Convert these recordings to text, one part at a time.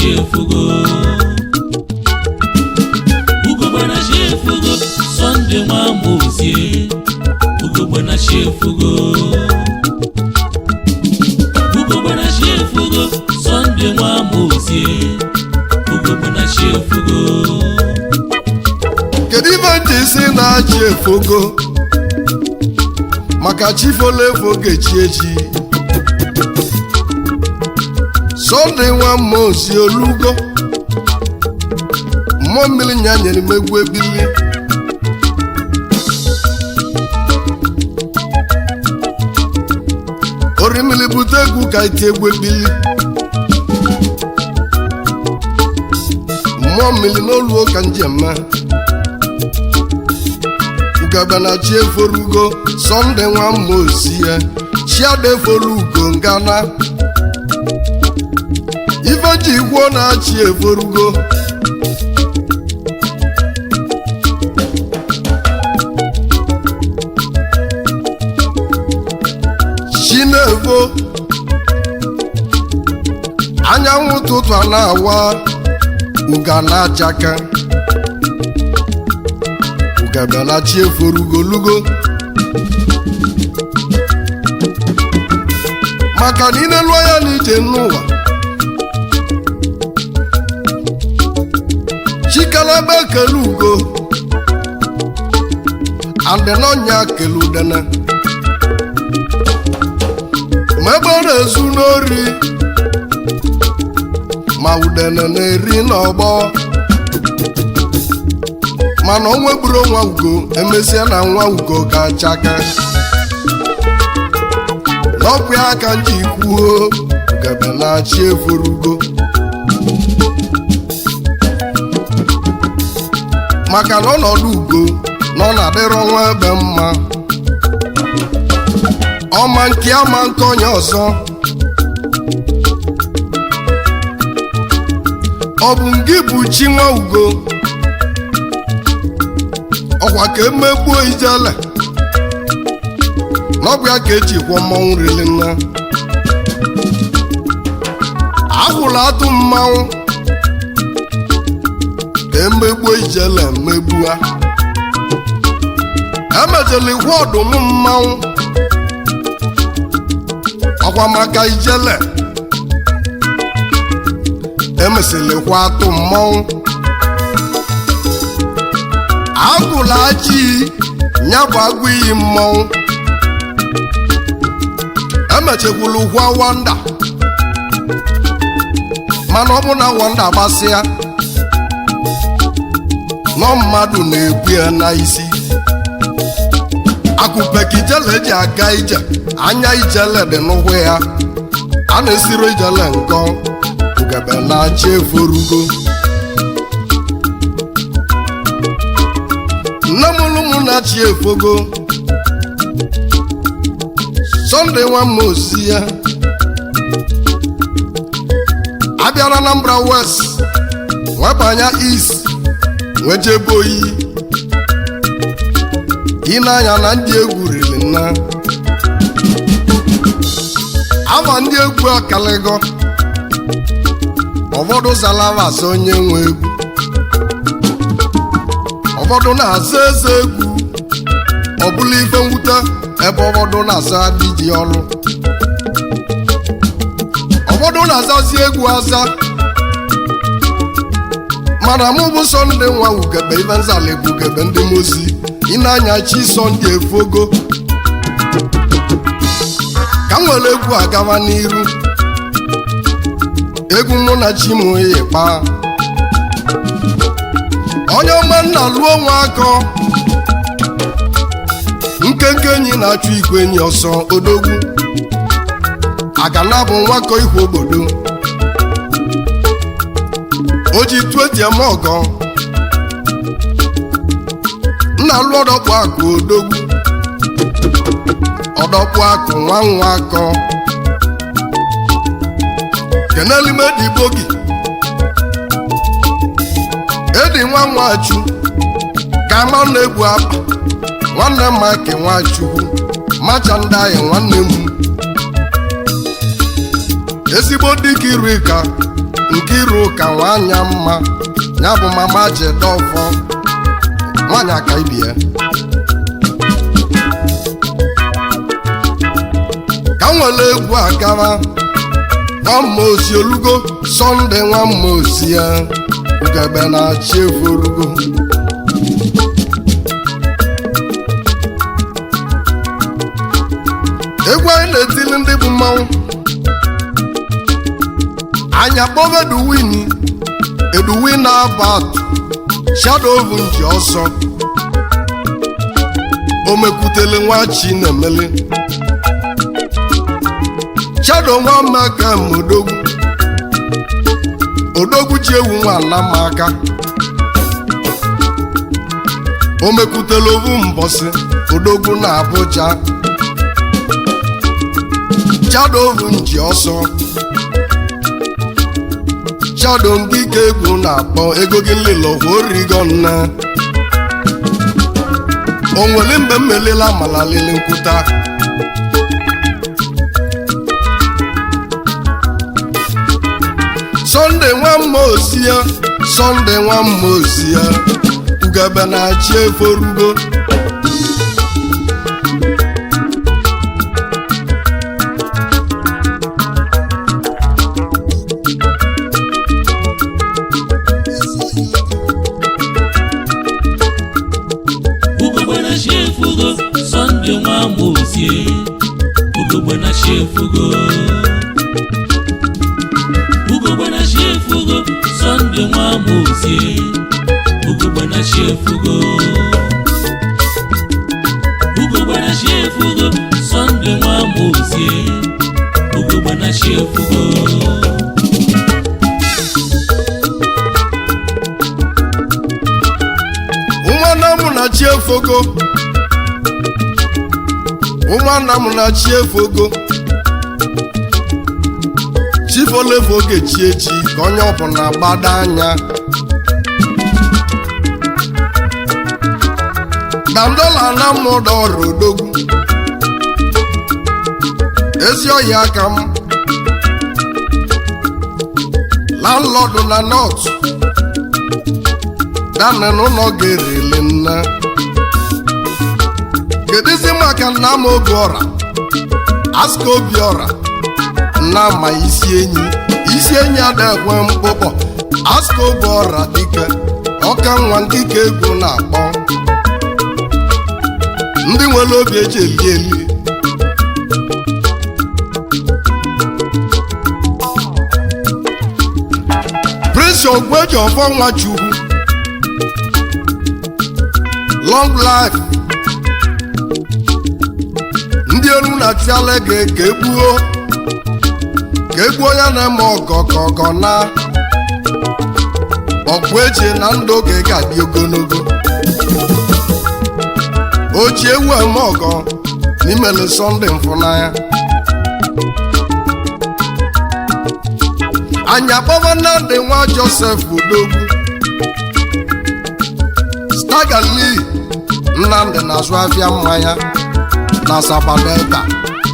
shefugo ugogbe na shefugo Sunday nwa mozie ugogbe na shefugo ugogbe na shefugo Sunday nwa mozie ugogbe na shefugo kedu ife ntị si na-achị efogo maka chifolefo gechi echi Sunday nwa mozie olugo mmụọ mmiri nya nyere m egwu ebili orimili bute egwu ka iti egwu ebili mmụọ mmiri n'oluo ka njema ugebe na chi eforugo Sunday nwa mozie chiade eforugo ngana ife ji igwo na-achị eforugo Chinevo anyanwụ ụtụtụ a na-awa uga na-achaka ugebe na chi eforugo lugo maka na inelu anya n'ije n'ụwa chikalaba ekele ugo andenonya kele udene ma ebe ọ na-ezu n'ori ma udene na-eri n'ọgbọ mana o nwegburu nwa ugo emesịa na nwa ugo ga-achaka n'ọkụ ya aka nji kwuo ugebe na-achị eforugo maka na ọnọdụ ugo na ọ na-adịrọ nwa ebe mma ọma nke ama nke onye ọzọ ọ bụ ngị bụ chi nwa ugo ọkwa ka emegbuo ijele n'ọbụ ya ka eji kwọ mmọnwụ rili nna ahụla atụ mmanwụ ka emegbuo ijele mmegbua emejela ikwu ọdụm mmanwụ ọkwa maka ijele emesilekwa atụ mmanwụ agụla aji nya bụ agụ iyi mmanwụ emechekwulu ụgwọ wanda mana ọ bụ na wanda gbasịa nọ mmadụ na-ebu ya n'isi akụpeka ijele ji aga ije anya ijele dị n'ụkwụ ya a na-esiri ijele nkọ ugebe na-achị eforugo nne m ụlụmụ na-achị efogo Sunday nwa mozie abịara Anambra West nwebanya East nwejebe oyi ịnanya na ndị egwu riri nna afa ndị egwu akaligo ụfọdụ zalavasa onye nwe egwu ụfọdụ na-aza eze egwu ọ bụla ife mwute ebe ụfọdụ na-aza diji ọrụ ụfọdụ na-azazi egwu aza mana mụ bụ Sunday nwa ugebe ife nzala egwu ugebe ndị mozi ịna-anya chi Sunday efogo ka m nwere egwu agaba n'iru egwu mụ na chi mụ ịkpa onye ọma nna lụọ nwa akọ nkenke enyi na-achụ igwe enyi ọsọ odogwu agana bụ nwakọ ihu obodo o ji tuetieme ọgọ nna lụ ọdọkpụ akụ odogwu ọdọkpụ akụ nwa nwa akọ kenelimedibogi edi nwa nwachu ka ama na-egbu apa nwanne Mike Nwachukwu macha ndị anyị nwanne m ezigbo dịka iri ka Nkiru ka nwanya mma ya bụ mama Jedọfọ nwanyị aka ibie ka nwere egwu akara nwamma osi olugo Sọnde nwamma osi ya ugebe na-achị efu olugo egwu anyị na-etili ndị bụ mmanwụ anya kpọba Eduwin Abat Shadow Nji ọsọ o mekwutele nwa Chinemele Shadow Nwamaka Odogwu ji ewu nwanna m aka o mekwutele ovu mbọsị Odogwu na Abuja Shadow Nji ọsọ Shadow ngike egwu na-akpọ ego gị nlele origo nne o nwere mgbe mmelela malalele nkwuta Sọnde nwamma osi ya ugebe na-achị eforugo Sunday nwamma osie ugogbe na shefugo Sunday nwamma osie ugogbe na shefugo Sunday nwamma osie ugogbe na shefugo ụmụnna m na chi efogo chifolefo ga-echi echi ka onye ọbụla gbado anya dandola na mmụda ọrụ odogwu ezi ọhịa aka m landlọdụ na nọt danị n'ụlọ ga-erele nne kedụzi maka nna m Obiọra Aska Obiọra nna ma isi enyi adekwe mkpụkpọ Aska Obiọra dike ọka nwa nkike egwu na-akpọ ndị nwere obi eji eli Prince Ogweji ọfọ Nwachukwu long life ndị elu na-achịala gị ka egbuo ya na-eme ọgọ na ọgwụ eji na ndụ oge ga-adị ogologo o ji ewu eme ọgọ n'imele Sọnde mfụnanya anya kpọba Nnamdi nwa Joseph Odogwu Stagali Nnamdi na-azụ afịa mmanya na Asaba Delta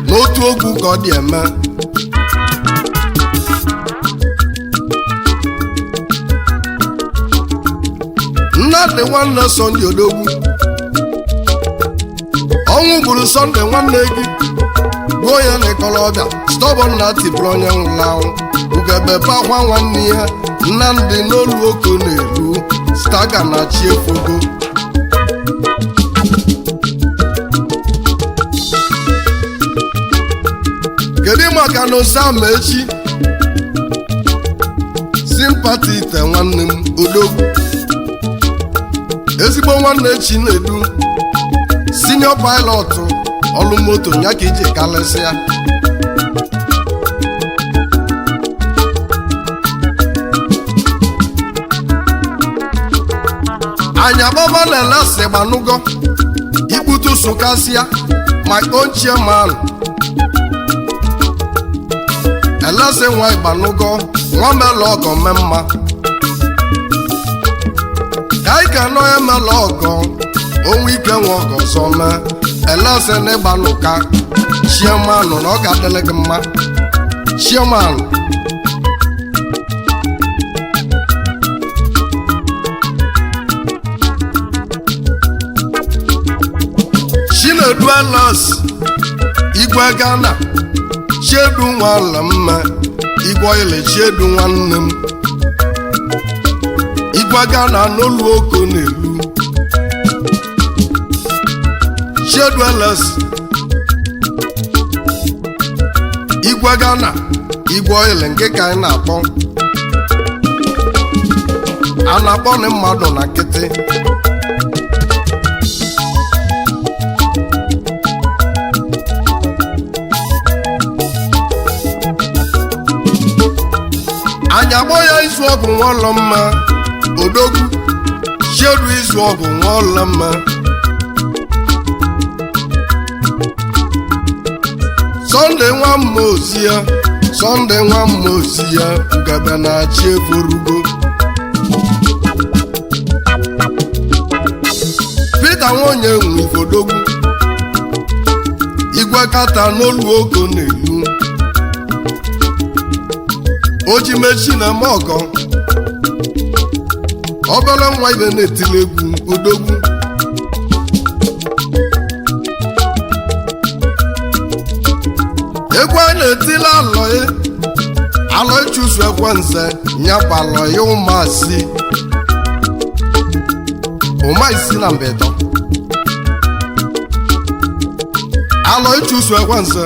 n'otu ogwu ka ọ dị eme Nnamdi nwanne Sunday Odogwu ọnwụ gburu Sunday nwanne gị gbuo ya n'ịkọlọbịa stọbọn na tipụrụ onye nwụrụ anwụ ugebe bakwa nwanne ya Nnamdi n'olu oko na-eru Staga na chi efogo kedu maka na Osama echi Sympathy ite nwanne m Odogwu ezigbo nwanne Chinedu senior pilot ọlụ moto ya ka iji kalịsịa anya baba na-elesi gbanugo ikputu sụkasịa my own chairman elesi nwa igbanugo nwa mele ọgọ memma ka ị ka nọ emela ọgọ onwe ike nwe ọgọ ọzọ mee elesi na ịgbanuka chairman na ọ ga-adịlị gị mma chairman Chinedu Alas Igwe Ghana Chiedu Nwala Mma Igwe Ile Chiedu nwanne m Igwe Ghana n'olu oko n'elu Chiedu Alas Igwe Ghana Igwe Ile nke ka anyị na-akpọ a na-akpọ na mmadụ na nkịtị anyị agbọ ya izu ọgụ nwaọlọ mma odogwu Chiedu izu ọgụ nwaọlọ mma Sunday nwa mma ozi ya Sunday nwa mma ozi ya ugebe na-achị eforugo Peter nwonye nwe ifodogwu Igwe kata n'olu ogo n'elu oji mechi na mọgọ obere nwa ibe na-etili egwu odogwu egwu a na-etili alọị chụsụ ekwenze nyakwa alọị ụmaisi na mbedo alọị chụsụ ekwenze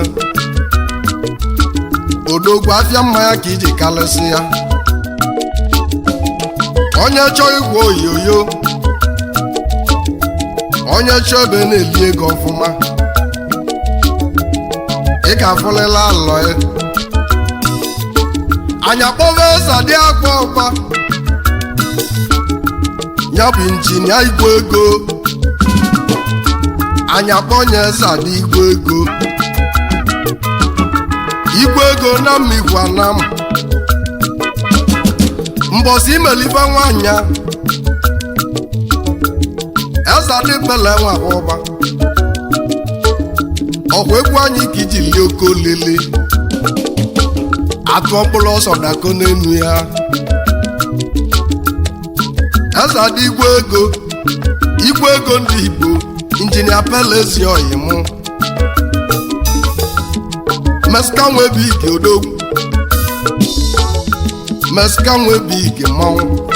odogwu afịa mmanya ka iji kalịsị ya onye chọọ igwe oyoyo onye chọọ ebe na-eli ego ọfụma ị ga-afụlịla alọ ya anya kpọva eze dị akwa ọkwa ya bụ injinia igwe ego anya kpọnye eze dị igwe ego igwe ego na mmigwe na m mbọsị imelife nwanyị eze dị bele nwa ọba ọkwa egwu anyị ka iji lie oke olili atụ mkpụrụ ọsọ dako n'enu ya eze dị igwe ego ndị Igbo injinia Pelezi Oyimụ Meska Nwebike odogwu Meska Nwebike mmanwụ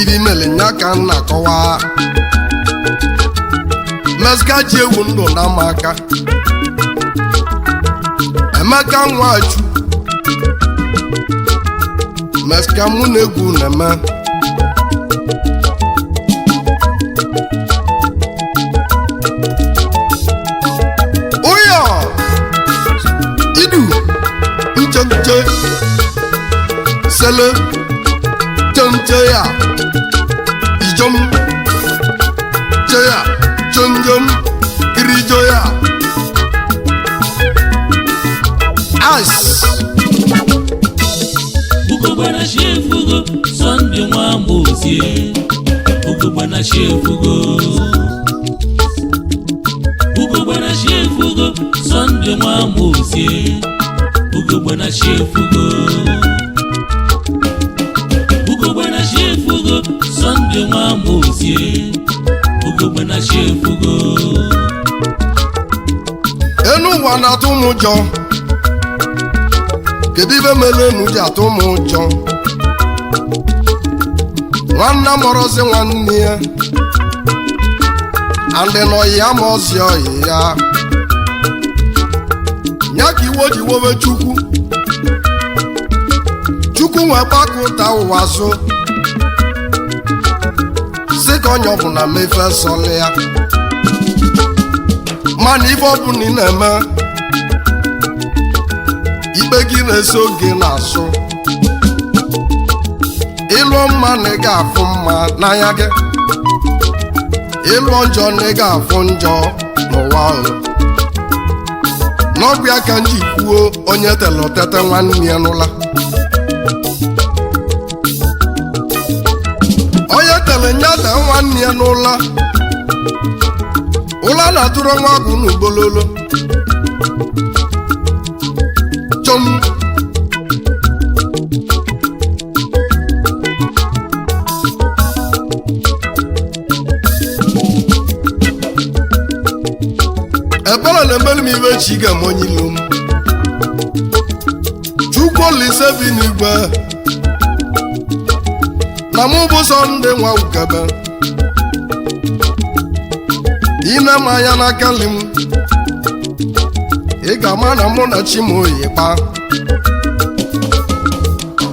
iri melinya ka m na-akọwa Meska ji ewu ndụ na maka Emeka Nwachukwu Meska mụ na egwu na-eme nche sele nche ya ijom che ya chonjom kirijo ya as Ugobana shefugo Sunday nwa mozie Ugobana shefugo Ugobana shefugo Sunday nwa mozie Ugobana shefugo Ugobana shefugo Sunday nwa mozie Ugobana shefugo enu ụwa na-atụ m ụjọ kedu ibe mere enu ji atụ m ụjọ nwanna mọrọzi nwanne ya andị n'ọyị ya ma ọzi ọyị ya nya ka iwo ji wowe Chukwu nwe gbakụta ụwa zụ si ka onye ọbụla mefe sọlị ya mana ife ọbụla ị na-eme ikpe gị na-eso gị n'azụ ịlụọ mma na ị ga-afụ mma n'anya gị ịlụọ njọ na ị ga-afụ njọ n'ụwa ahụ n'ọbụ ya ka m ji kwuo onye tele otete nwanne ya n'ụla onye tele nyata nwanne ya n'ụla ụla na-atụrụ nwa agụ n'ugbololo chom ebere na-emeli m ibe chi ga-emonye ilo m Chukwu Olise bi n'igwe na mụ bụ Sunday nwa Ugebe ine m anya n'aka nri m ị ga-ama na mụ na chi m oyi kpa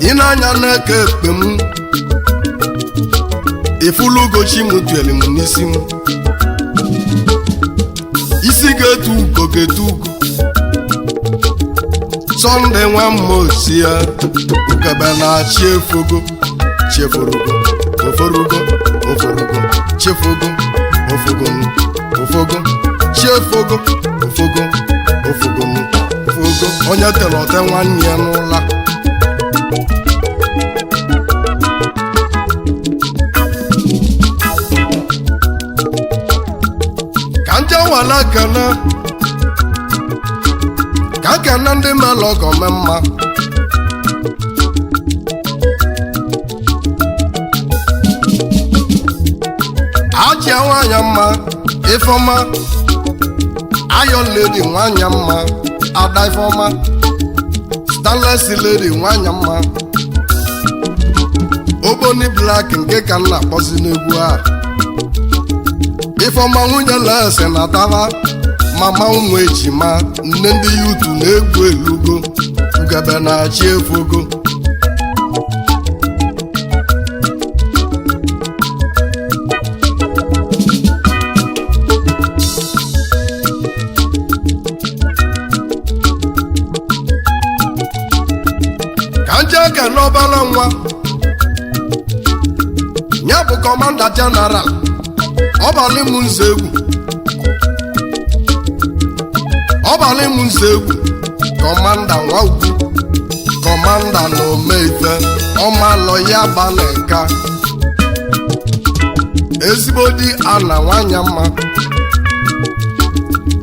ine anya n'aka ekpe m ifulu ugochi m tueli m n'isi m isi ga-etu ugo ga-etu ugo Sunday nwa mmosi ya Ugebe na-achị efogo chefurugo oforugo oforugo chefugo ofogo ofogo chefugo ofogo ofogo ofogo onye tere ọte nwanne ya n'ụla wala kana ka kana ndị mmadụ ọgọ me mma aji nwanyị mma Ifeọma Iron Lady nwanyị mma Ada Ifeọma Stainless Lady nwanyị mma Oboni Black nke ka nna akpọzi n'egwu a Ifeọma nwunye Lese na Tava mama ụmụ ejima nne ndị yutu na-egwu elugo Ugebe na-achị efogo ka nje ke n'ọbara nwa ya bụ Kọmanda Jeneral ọbalị m nze egwu Kọmanda nwa ugwu Kọmanda na omeife ọmalọ ya gbalịka ezigbo di ana nwanyị mma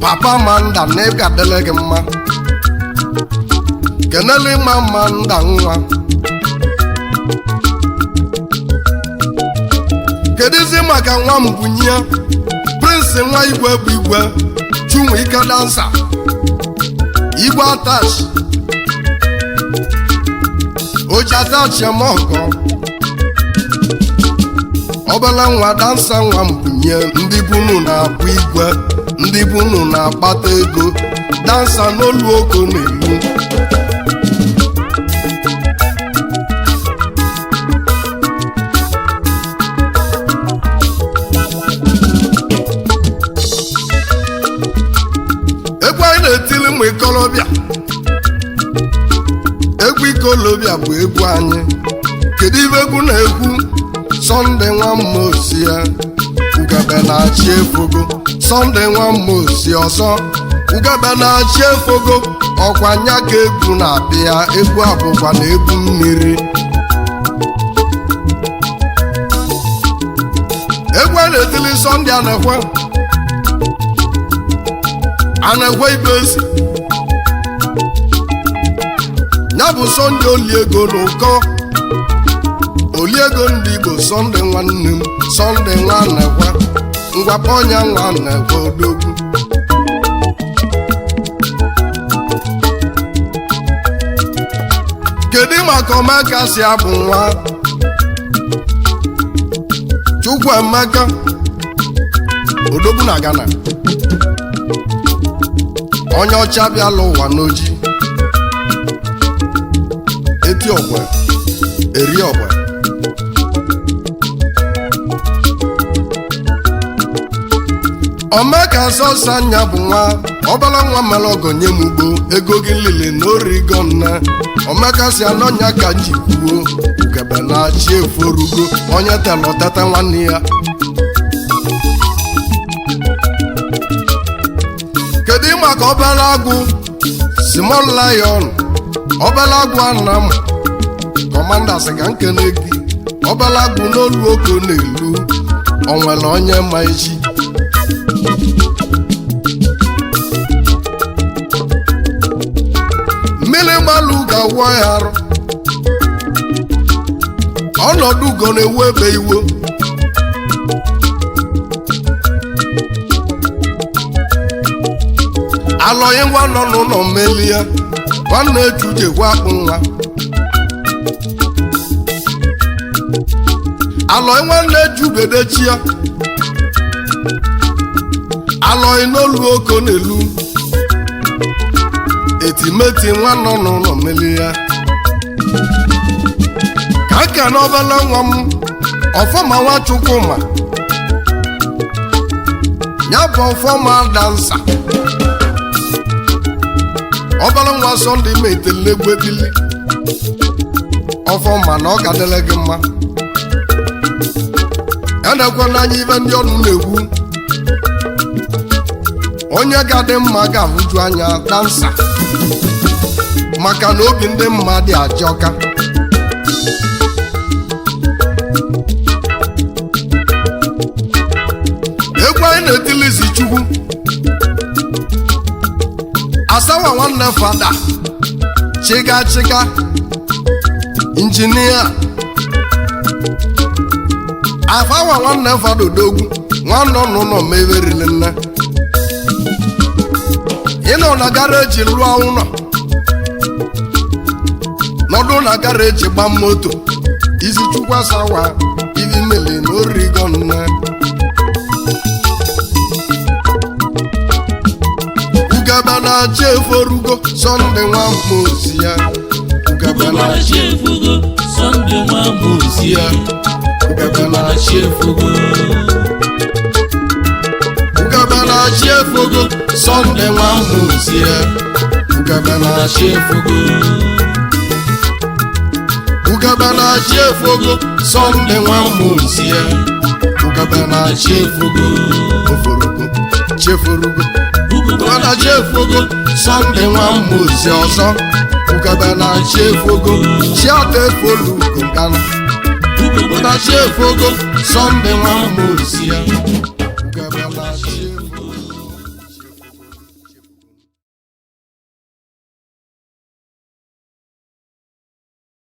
Papa Manda na ịga dele gị mma kenele ma Manda nwa kedizi maka nwa m bunye Prince nwa igwe bụ igwe Chinwe Ike dansa igwe attach oji attach mọgọ ọbala nwa dansa nwa m bunye ndị bunu na-abụ igwe ndị bunu na-akpata ego dansa n'olu oko n'elu na-etili ụmụ ikolobịa egwu ikolobịa bụ egwu anyị kedu ibe egwu na-egwu Sunday nwa mmosi ya Ugebe na-achị efogo Sunday nwa mmosi ọzọ Ugebe na-achị efogo ọkwa nya ka egwu na-abịa egwu abụkwa na egwu mmiri egwu a na-etili Sunday anekwe ibezi ya bụ Sunday Oliego n'ụkọ Oliego ndị Igbo Sunday nwanne m Sunday nwa anekwe ngwapọ ọnya nwa anekwe odogwu kedu maka Omeka si abụ nwa Chukwuemeka odogwu na Ghana onye ọcha bịala ụwa n'oji eti ọgwe eri ọgwe Omeka sọsa anya bụ nwa ọbala nwa mere ọgọ nye m ugbo ego gị lile na origo nne Omeka si anọnya ka ji kwuo Ugebe na-achị eforugo onye telọtete nwanne ya kedu maka ọbala agwụ Small Lion ọbala agwụ ana m Kọmanda sị ka nkene gị ọbala agwụ n'olu oko n'elu onwere onye ma echi mmiri gbalụ ga-awọ ya arụ ọnọdụ ugo na-ewu ebe iwo alọghị ngwa nọ n'ụlọ melie nwanne ejujekwa akpụ nwa alọghị nwanne ejubedechia alọghị n'olu oko n'elu etimeti nwa nọ n'ụlọ melie ka aka n'ọbala nwa m ọfọma nwa Chukwuma ya bụ ọfọma dansa ọbala nwa Sunday metelegwebili ọfọma na ọ gadele gị mma edekwa n'anya ibe ndị ọnụ na-egwu onye ga-adị mma ga-ahụju anya dansa maka na obi ndị mma dị ajọka egwu anyị na-etilizi Chukwu asawa nwanne fada chiga injinia afawa nwanne fada odogwu nwanne ọnụnọ mewerili nne ịnọ na garaji lụọ ụlọ nọdụ na garaji gba moto izi Chukwu asawa ivi mele na origo nne ugebe na-achị eforugo Sunday nwa mozi ya ugebe na-achị efugo Sunday nwa mozi ya ugebe na-achị efugo ugebe na-achị efugo Sunday nwa mozi ya ugebe na-achị efugo ugebe na-achị efugo Sunday nwa mozi ya ugebe na-achị efugo oforugo chefurugo na-achị efugo Sunday nwa mozi ọzọ ugebe na-achị efugo chiata efolu ngana na-achị efugo Sunday nwa mozi ya